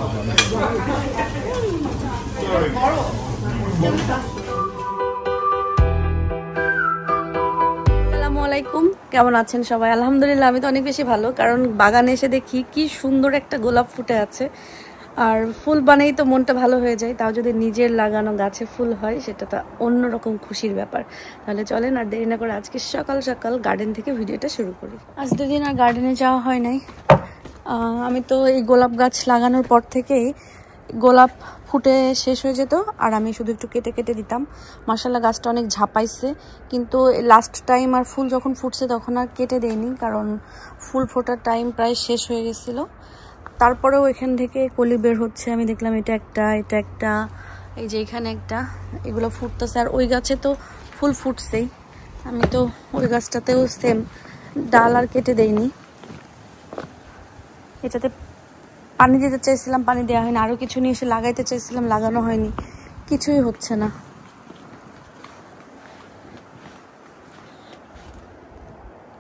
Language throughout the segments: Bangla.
আসসালামু আলাইকুম, কেমন আছেন সবাই? আলহামদুলিল্লাহ, আমি তো অনেক বেশি ভালো। কারণ বাগানে এসে দেখি কি সুন্দর একটা গোলাপ ফুটে আছে। আর ফুল বানেই তো মনটা ভালো হয়ে যায়, তাও যদি নিজের লাগানো গাছে ফুল হয় সেটা তো অন্যরকম খুশির ব্যাপার। তাহলে চলেন আর দেরি না করে আজকে সকাল সকাল গার্ডেন থেকে ভিডিওটা শুরু করি। আজ দুদিন আর গার্ডেনে যাওয়া হয় নাই। আমি তো এই গোলাপ গাছ লাগানোর পর থেকেই গোলাপ ফুটে শেষ হয়ে যেত, আর আমি শুধু একটু কেটে কেটে দিতাম। মাশাআল্লাহ গাছটা অনেক ঝাপাইছে, কিন্তু লাস্ট টাইম আর ফুল যখন ফুটছে তখন আর কেটে দেয়নি, কারণ ফুল ফোটার টাইম প্রায় শেষ হয়ে গেছিলো। তারপরেও এখান থেকে কলি বের হচ্ছে, আমি দেখলাম এটা একটা, এই যে এখানে একটা, এগুলো ফুটতেছে। আর ওই গাছে তো ফুল ফুটছেই, আমি তো ওই গাছটাতেও সেম ডাল আর কেটে দেইনি। এটাতে পানি দিতে চাইছিলাম, পানি দেওয়া হয়নি। আরও কিছু নিয়ে এসে লাগাইতে চাইছিলাম, লাগানো হয়নি, কিছুই হচ্ছে না।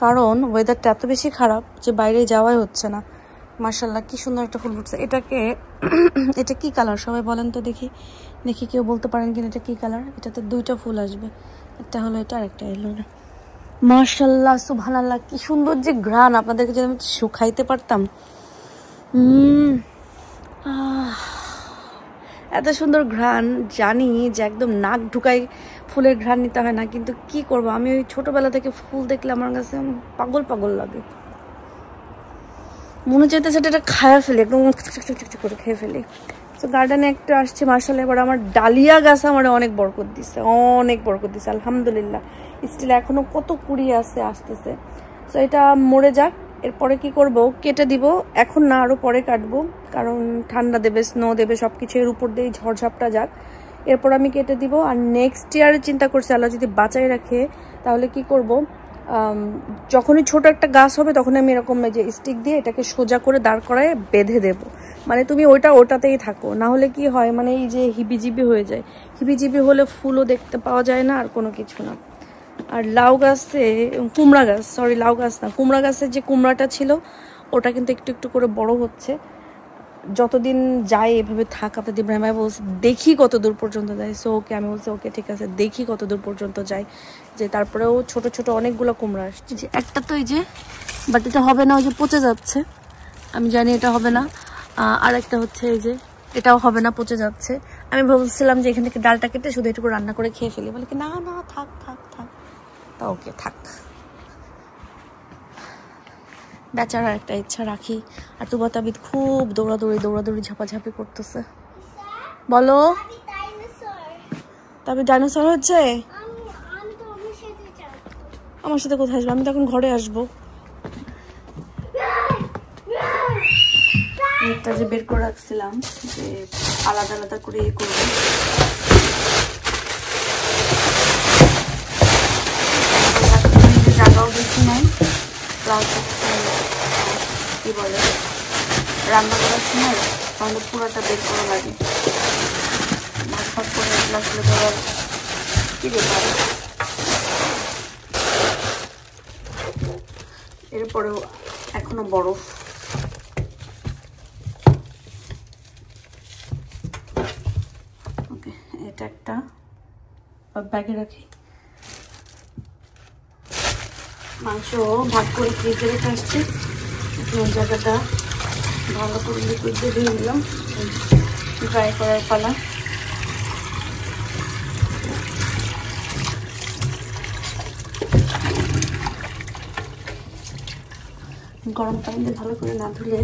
কারণ ওয়েদারটা এত বেশি খারাপ যে বাইরে যাওয়াই হচ্ছে না। মাশাআল্লাহ কি সুন্দর একটা ফুল ফুটছে। এটা কি কালার সবাই বলেন তো দেখি, কেউ বলতে পারেন কিনা এটা কি কালার? এটাতে দুইটা ফুল আসবে, একটা হলো এটা আর একটা এলো না। মাশাআল্লাহ সুবহানাল্লাহ, কি সুন্দর যে ঘ্রাণ! আপনাদেরকে যদি আমি শুকাইতে পারতাম। এত সুন্দর ঘ্রাণ, জানি যে একদম নাক ঢুকাই ফুলের ঘ্রাণ নিতে হয় না, কিন্তু কি করব, আমি ওই ছোটবেলা থেকে ফুল দেখলে আমার কাছে পাগল পাগল লাগে। মনে চাইতেছে এটা খায়া ফেলি, একদম করে খেয়ে ফেলি। তো গার্ডেনে একটা আসছে মাশাআল্লাহ, এবার আমার ডালিয়া গাছ আমার অনেক বরকত দিচ্ছে, আলহামদুলিল্লাহ। স্টিল এখনো কত কুড়ি আছে, আসতেছে। তো এটা মরে যাক, এরপরে কি করব, কেটে দিব। এখন না, আরো পরে কাটবো, কারণ ঠান্ডা দেবে, স্নো দেবে, সবকিছু এর উপর দিয়ে ঝড়ঝাপটা যাক, এরপর আমি কেটে দিব। আর নেক্সট ইয়ারে চিন্তা করছি আল্লাহ যদি বাঁচাই রাখে, তাহলে কি করব, যখনই ছোট একটা গাছ হবে তখন আমি এরকম যে স্টিক দিয়ে এটাকে সোজা করে দাঁড় করায় বেঁধে দেব। মানে তুমি ওটাতেই থাকো, না হলে কি হয়, মানে এই যে হিবিজিবি হয়ে যায়। হিবিজিবি হলে ফুলও দেখতে পাওয়া যায় না, আর কোনো কিছু না। আর লাউ গাছে, কুমড়া গাছ, সরি লাউ গাছ না, কুমড়া গাছের যে কুমড়াটা ছিল ওটা কিন্তু একটু একটু করে বড় হচ্ছে। যতদিন যায় এভাবে থাক, আপনাদের ইব্রাহিম ভাই বলছে দেখি কত দূর পর্যন্ত যায়। সো ওকে, আমি বলছি ওকে ঠিক আছে, দেখি কত দূর পর্যন্ত যায়। যে তারপরেও ছোট ছোট অনেকগুলো কুমড়া আসছে। যে একটা তো এই যে, বাট এটা হবে না, ওই যে পচে যাচ্ছে, আমি জানি এটা হবে না। আর একটা হচ্ছে এই যে, এটাও হবে না, পচে যাচ্ছে। আমি ভাবছিলাম যে এখান থেকে ডালটা কেটে শুধু এটুকু রান্না করে খেয়ে ফেলি, বলে কি না না থাক থাক থাক। তা ওকে থাক, বেচারার একটা ইচ্ছা রাখি। আর তুবা তাবিদ খুব দৌড়াদৌড়ি ঝাপাঝাপি করতেছে। বলো, তাবিদ ডাইনোসর হচ্ছে? আমার সাথে কোথায় আসবে? আমি তো এখন ঘরে আসবো। একটা যে বের করে রাখছিলাম যে আলাদা আলাদা করে ইয়ে করবো, জায়গাও বেশি নাই, প্লাস কি বলে রান্না করার সময় তাহলে পুরোটা বের করা লাগে। ভাগ করে আসলে ধরার কি ব্যাপার। এরপরেও এখনো বরফ। ওকে, এটা একটা ব্যাগে রাখি। মাংস ভাগ করে ফ্রিজে রেখে আসছি, জায়গাটা ভালো করে লিকুইড দিয়ে ধুয়ে নিলাম, ড্রাই করার পালা। গরম পানি দিয়ে ভালো করে না ধুলে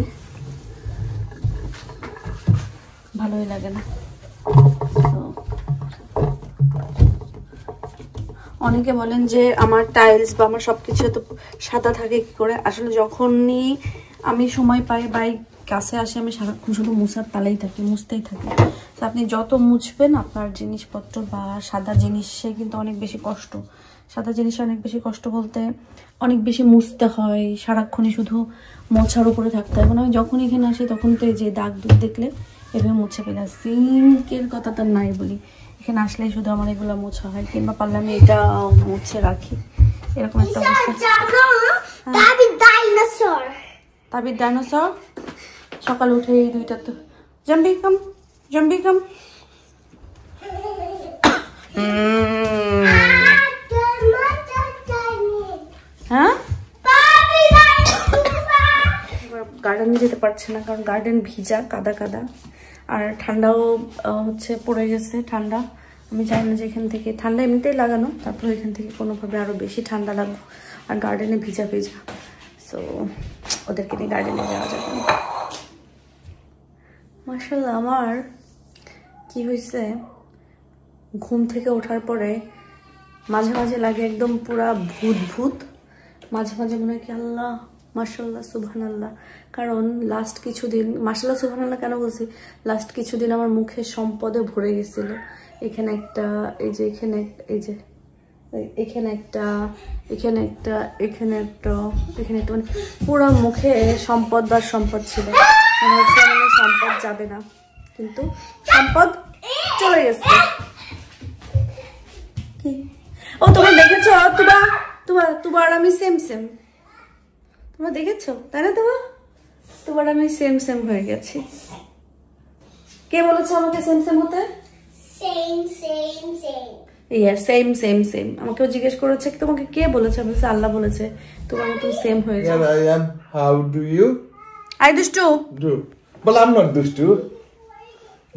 ভালোই লাগে না। অনেকে বলেন যে আমার টাইলস বা আমার সবকিছু তো সাদা থাকে কি করে। আসলে যখনই আমি সময় পাই বাই কাছে আসে, আমি সারাক্ষণ শুধু মুছার পালাই থাকি, মুছতেই থাকি। তো আপনি যত মুছবেন আপনার জিনিসপত্র বা সাদা জিনিসে কিন্তু অনেক বেশি কষ্ট। সাদা জিনিসে অনেক বেশি কষ্ট বলতে অনেক বেশি মুছতে হয়, সারাক্ষণই শুধু মোছার উপরে থাকতে হয়। আমি যখন এখানে আসি তখন তো এই যে দাগ দুধ দেখলে এভাবে মুছে ফেলা। সিঙ্কের কথা তো নাই বলি, এখানে আসলেই শুধু আমার এগুলো মোছা হয়, কিংবা পারলে আমি এটা মুছে রাখি, এরকম একটা অবস্থা। তাবিদ ডাইনোসর সকালে উঠে এই দুইটা তো Jambi, come. Jambi, come. হ্যাঁ গার্ডেনে যেতে পারছে না কারণ গার্ডেন ভিজা, কাদা কাদা, আর ঠান্ডাও হচ্ছে পড়ে গেছে। ঠান্ডা আমি জানি না যে এখান থেকে ঠান্ডা এমনিতেই লাগানো, তারপর এখান থেকে কোনোভাবে আরো বেশি ঠান্ডা লাগবে, আর গার্ডেনে ভিজা ভিজা। সো ওদেরকে নিয়ে গার্ডেনে যাওয়া যাবে না। মাশাআল্লাহ আমার কি হয়েছে, ঘুম থেকে ওঠার পরে মাঝে মাঝে লাগে একদম পুরা ভূত ভূত, মাঝে মাঝে মনে হয় কি আল্লাহ মাশাআল্লাহ সুবহানাল্লাহ। কারণ লাস্ট কিছুদিন, মাশাআল্লাহ সুবহানাল্লাহ কেন বলছি, লাস্ট কিছুদিন আমার মুখে সম্পদে ভরে গেছিল। এখানে একটা, এই যে এখানে, এই যে এখানে একটা, এখানে একটা, এখানে একটা, এখানে একটা, মানে পুরো মুখে সম্পদ বা সম্পদ ছিল। মানে সম্পদ যাবে না, কিন্তু সম্পদ চলে গেছে। কি ও তোমরা দেখেছো, তোমার আমি সেম সেম, তোমরা দেখেছো তাই না? তোমার আমি সেম সেম হয়ে গেছি। কে বলেছে আমাকে সেম সেম হতে? সেম সেম সেম, ইয়া সেম সেম সেম। আমাকেও জিজ্ঞেস করেছে তোমাকে কে বলেছে, আমি বলছি আল্লাহ বলেছে তোমার মতো সেম হয়ে যাবে। Here I am. How do you I দুষ্টু do? Well, I'm not dustu.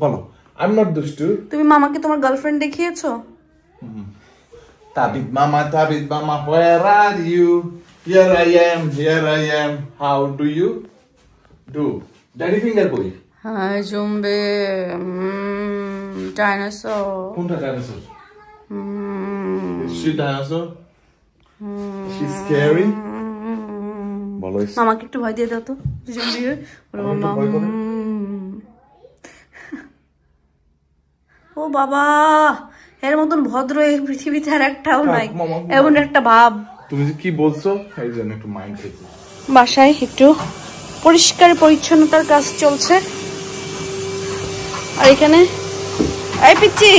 বলো, I'm not dustu. তুমি মামাকে তোমার girlfriend দেখিয়েছো? Tabit mama, where are you? Here I am. How do you do? Daddy finger boy. Hi জুম্বে ডাইনোসর। কোনটা dinosaur? Is she dinosaur? She's scary. বলো, মামাকে একটু ভয় দিয়ে দাও তো জুম্বে। মামা ও বাবা, এর মতন ভদ্র এই পৃথিবীতে আর একটাও নাই, এমন একটা ভাব। তুমি কি বলছো এই জন্য একটু মাইন্ড খেয়েছি। বাসায় একটু পরিষ্কার পরিচ্ছন্নতার কাজ চলছে। আর এখানে এই পিচ্চি,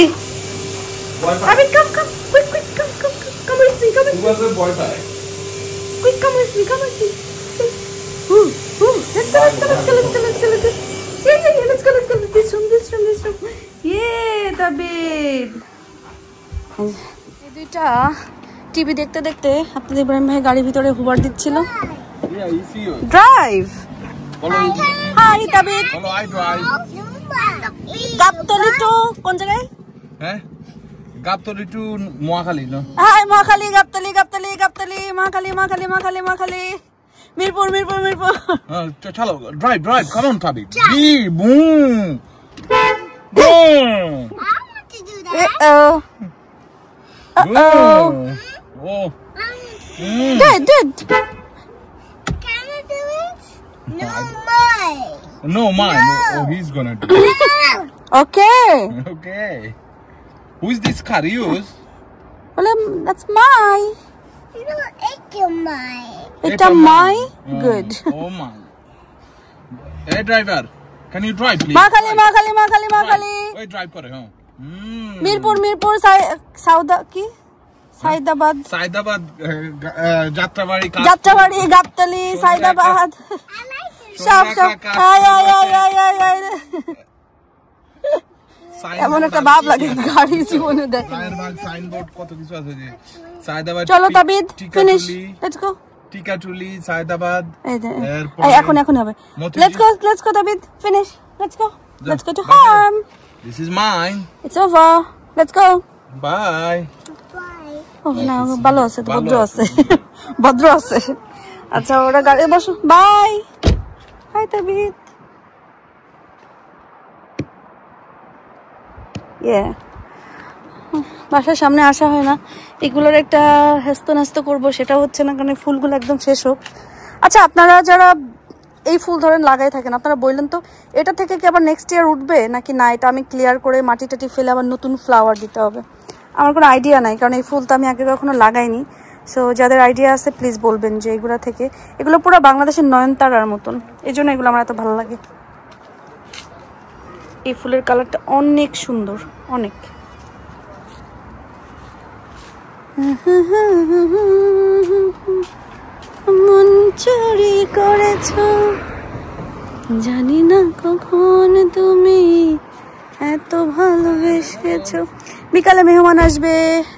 আমি come quick come with me, Who was the boy tie? Quick come with me let's go this room Tabid. এই দুইটা টিভি দেখতে দেখতে আপনাদের ইব্রাহিম ভাই গাড়ির ভিতরে হুবার দিচ্ছিল। Drive. Hi Tabid. Hello, I drive. Gabtoli to কোন জায়গায়? হ্যাঁ, গাবতলী টু মহাখালী না? হাই মহাখালী, গাবতলী মহাখালী, মিরপুর। চলো, drive, come on, Tabi. I want to do that. Oh. Oh. Did. Can I do it? No, mine. No, mine. Oh, he's gonna do it. Okay. Okay. Who is this car? Yours? Well, that's mine. You know, it's mine. It's mine. Good. Oh my. Hey driver, can you drive please? Mohakhali. ওই ড্রাইভ করে হ্যাঁ। মিরপুর সাইদাবাদ, যাত্রাবাড়ি, গাবতলী, সাইদাবাদ, সব এমন একটা ভাব লাগে গাড়ি জীবনে দেখে। সাইনবোর্ড কত কিছু আছে যে সাইদাবাদ। চলো Tabid, finish, let's go. Tikatuli, Saidabad, এখন হবে। Let's go তাবিদ, finish. Let's go to home. This is mine. It's over. Let's go. Bye. Oh না, ভালো আছে তো, ভদ্র আছে। আচ্ছা ওরা গাড়ি বসো, বাই তাবিদ। বাসার সামনে আসা হয় না, এগুলোর একটা হেস্ত করবো, সেটা হচ্ছে না, কারণ ফুলগুলো একদম শেষ হোক। আচ্ছা আপনারা যারা এই ফুল ধরেন লাগাই থাকেন, আপনারা বললেন তো এটা থেকে কি আবার নেক্সট ইয়ার উঠবে নাকি না? এটা আমি ক্লিয়ার করে মাটি টাটি ফেলে আবার নতুন ফ্লাওয়ার দিতে হবে? আমার কোনো আইডিয়া নাই, কারণ এই ফুল তো আমি আগে কখনো লাগাইনি। সো যাদের আইডিয়া আছে প্লিজ বলবেন যে এগুলো থেকে, এগুলো পুরো বাংলাদেশের নয়নতারার মতন, এই জন্য এগুলো আমার এত ভালো লাগে। এই ফুলের কালারটা অনেক সুন্দর, অনেক। মন চুরি করেছ জানি না কখন তুমি এত ভালোবেসেছো। বিকালে মেহমান আসবে,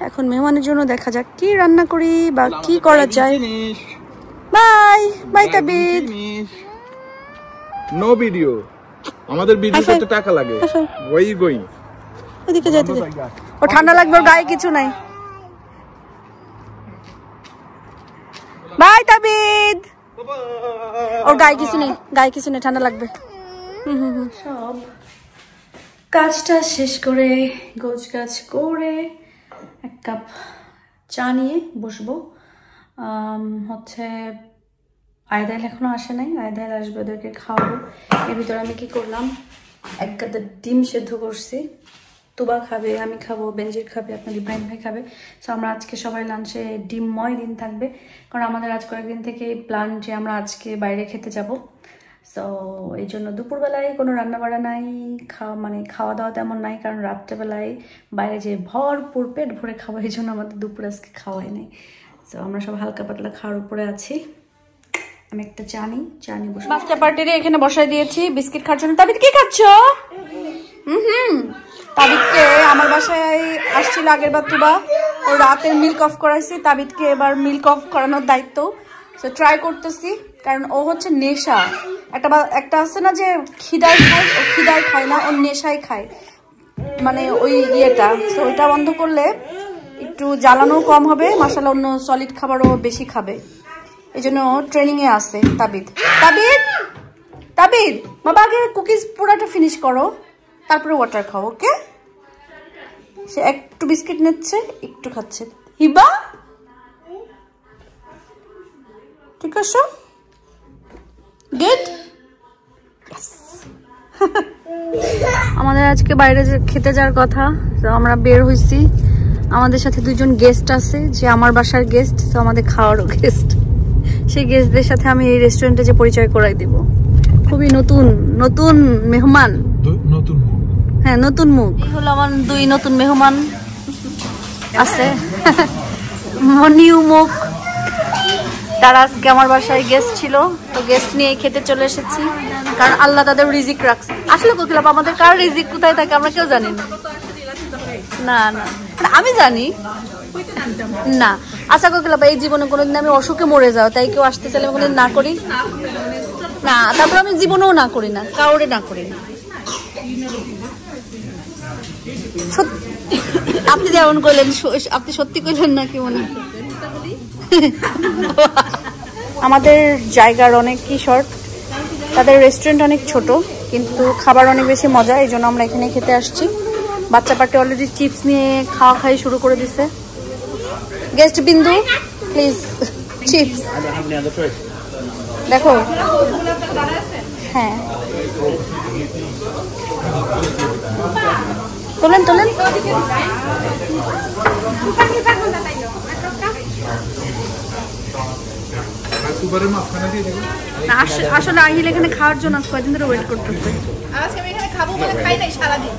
এখন মেহমানের জন্য দেখা যাক কি রান্না করি বা কি করা যায়। Bye bye তাবিদ। নো ভিডিও, আমাদের ভিডিও করতে টাকা লাগে। ওই গোইং ওদিকে যেতে দে, ও ঠান্ডা লাগবে, ওর গায়ে কিছু নাই। বাই তাবিদ। ওর গায়ে কিছু নেই, গায়ে কিছু নেই, ঠান্ডা লাগবে। সব কাজটা শেষ করে গোছ গাছ করে এক কাপ চা নিয়ে বসবো। হচ্ছে আয়দাইল এখনো আসে নাই, আয়দাইল আসবে, ওদেরকে খাওয়াবো। এর ভিতরে আমি কি করলাম, এক গাদা ডিম সেদ্ধ করছি। তুবা খাবে, আমি খাবো, বেনজির খাবে, আপনার ইব্রাহিম ভাই খাবে। সো আমরা আজকে সবাই লাঞ্চে ডিমময় দিন থাকবে, কারণ আমাদের আজ কয়েকদিন থেকে প্ল্যান যে আমরা আজকে বাইরে খেতে যাব। সো এই জন্য দুপুরবেলায় কোনো রান্নাবাড়া নাই, খাওয়া দাওয়া তেমন নাই, কারণ রাত্রেবেলায় বাইরে যে ভরপুর পেট ভরে খাওয়া, এই জন্য আমাদের দুপুরে আজকে খাওয়াই নাই। সো আমরা সব হালকা পাতলা খাওয়ার উপরে আছি। আমি একটা চা নিই বসে। বাচ্চা পার্টিরে এখানে বসাই দিয়েছি বিস্কিট খাওয়ার জন্য। তাবিদ কি খাচ্ছ? তাবিদকে আমার বাসায় আসছিল আগের বার তুবা, ও রাতের মিল্ক অফ করাইছি, তাবিদকে এবার মিল্ক অফ করানোর দায়িত্ব। সো ট্রাই করতেছি, কারণ ও হচ্ছে নেশা। একটা আছে না যে খিদায় খায়, ও খিদায় খায় না, ও নেশায় খায়, মানে ওই ইয়েটা। সো ওইটা বন্ধ করলে একটু জ্বালানো কম হবে, মাশাআল্লাহ অন্য সলিড খাবারও বেশি খাবে। এই জন্য ট্রেনিং এ আছে তাবিদ। তাবিদ তাবিদ বাবা, আগে কুকিজ পুরাটা ফিনিশ করো, তারপরে ওয়াটার খাও, ওকে? সে একটু বিস্কিট নিচ্ছে, একটু খাচ্ছে। হিবা ঠিক আছে, গুড। আমাদের আজকে বাইরে খেতে যাওয়ার কথা, তো আমরা বের হইছি। আমাদের সাথে দুইজন গেস্ট আছে, যে আমার বাসার গেস্ট, তো আমাদের খাওয়ারও গেস্ট। সেই গেস্টদের সাথে আমি এই রেস্টুরেন্টে যে পরিচয় করাই দিব। খুবই নতুন মেহমান, নতুন মুখ। হ্যাঁ নতুন মুখ। এই হলো আমার দুই নতুন মেহমান আছে, নিউ মুখ। তারা আজকে আমার বাসায় গেস্ট ছিল, তো গেস্ট নিয়ে খেতে চলে এসেছি, কারণ আল্লাহ তাদের রিজিক রাখছে। আসলে কোকিলাপ, আমাদের কার রিজিক কোথায় থাকে আমরা কেউ জানি না। না না আমি জানি না। আচ্ছা কোকিলাপ, এই জীবনে কোনোদিন আমি অসুখে মরে যাও, তাই কেউ আসতে চাইলে আমি কোনোদিন না করি না। তারপর আমি জীবনেও না করি না, কাউরে না করি না। আপনি যেমন করলেন, আপনি সত্যি করলেন নাকি মনে? আমাদের জায়গার অনেকই শর্ট, তাদের রেস্টুরেন্ট অনেক ছোট, কিন্তু খাবার অনেক বেশি মজা, এই জন্য আমরা এখানে খেতে আসছি। বাচ্চা পার্টি অলরেডি চিপস নিয়ে খাওয়াই শুরু করে দিছে। গেস্ট বিন্দু প্লিজ চিপস দেখো। হ্যাঁ তোলেন আসলে আহিল এখানে খাওয়ার জন্য কয়েকদিন ধরে ওয়েট করতেছে। আজকে আমি এখানে খাবো বলে খাই নাই সারাদিন।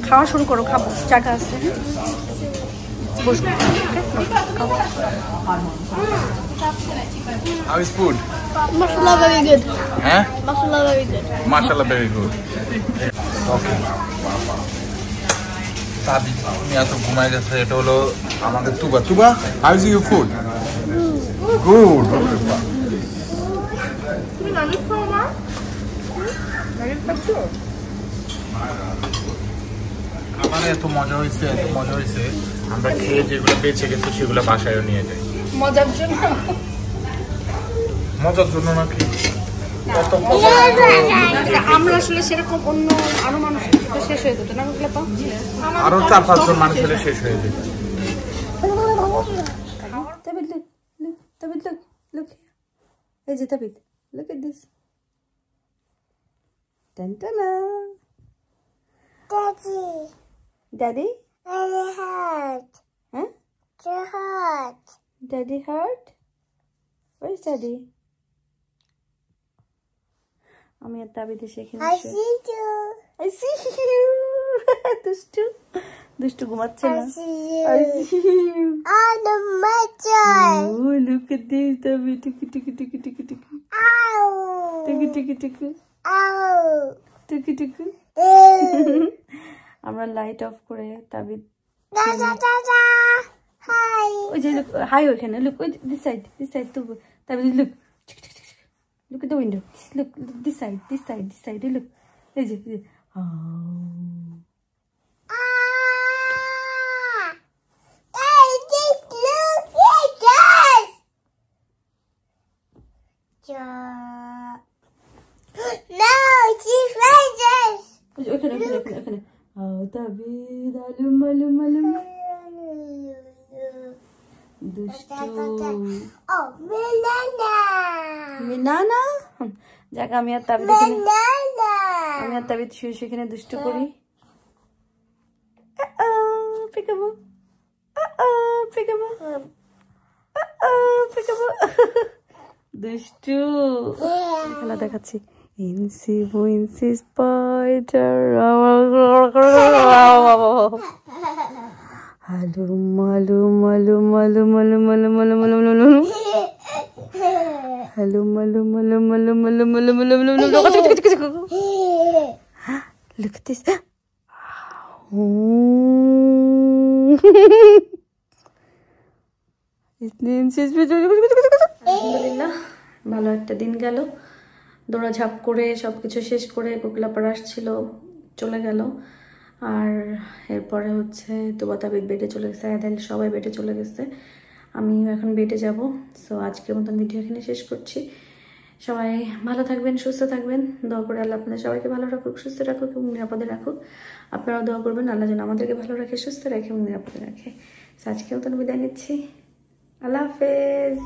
খাওয়া শুরু করো, খাবো, চাটা আছে, বসবো। How is food? Mashallah, very good. Huh? Mashallah, very good. Mashallah, very good. Okay. তাবিদ তুমি এত ঘুমাই যাচ্ছে, এটা হলো আমাদের তুবা। How is your food? Good. তুমি নালিশ খাও না? নালিশ খাচ্ছ? আমার এত মজা হয়েছে, আমরা খেয়ে যেগুলো বেঁচে গেছে সেগুলো বাসায়ও নিয়ে যাই। মজার জন্য নাকি আমরা আসলে সেরকম অন্য আরো মানুষ শেষ হয়ে যেত না, আরো 4-5 জন মানুষ হলে শেষ হয়ে যেত। Tabid, look. Hey, Tabid, look at this. Tantana. Daddy? Daddy hurt. Huh? Too hurt. Daddy hurt? Where's Daddy? আমি আর তাবিদ এসে এখানে I see you. I see you. দুষ্টু ঘুমাচ্ছে না। I I see you. the matches. Oh, look at this, Tabi. Tiki tiki tiki tiki tiki. Ow. Tiki tiki tiki. Ow. Tiki tiki. আমরা লাইট অফ করে তাবি Da da da da. Hi. ওই যে লুক হাই ওখানে লুক ওই দিস সাইড তো তাবি look look at the window look this side look এই যে Hey, just look at this. No, she's rangers. ওখানে তাবি মালুম দুষ্টু Oh, banana. মিনানা যাক আমি আর তাবি দেখে Banana. আমি আর তাবি শুয়ে সেখানে দুষ্টু করি পিকাবো দুষ্টু খেলা দেখাচ্ছি ইনসি স্পাইডার Look at this. আলহামদুলিল্লাহ ভালো একটা দিন গেল দৌড়াঝাঁপ করে সবকিছু শেষ করে কোকিলাপাড়া আসছিল চলে গেল আর এরপরে হচ্ছে তোবাতাবিদ বেডে চলে গেছে আয়াদাল সবাই বেডে চলে গেছে আমিও এখন বেডে যাব সো আজকের মতন ভিডিও এখানে শেষ করছি সবাই ভালো থাকবেন সুস্থ থাকবেন দোয়া করে আল্লাহ আপনাদের সবাইকে ভালো রাখুক সুস্থ রাখুক এবং নিরাপদে রাখুক আপনারাও দোয়া করবেন আল্লাহ যেন আমাদেরকে ভালো রাখে সুস্থ রাখে এবং নিরাপদে রাখে আজকের মতন বিদায় নিচ্ছি আল্লাহ হাফেজ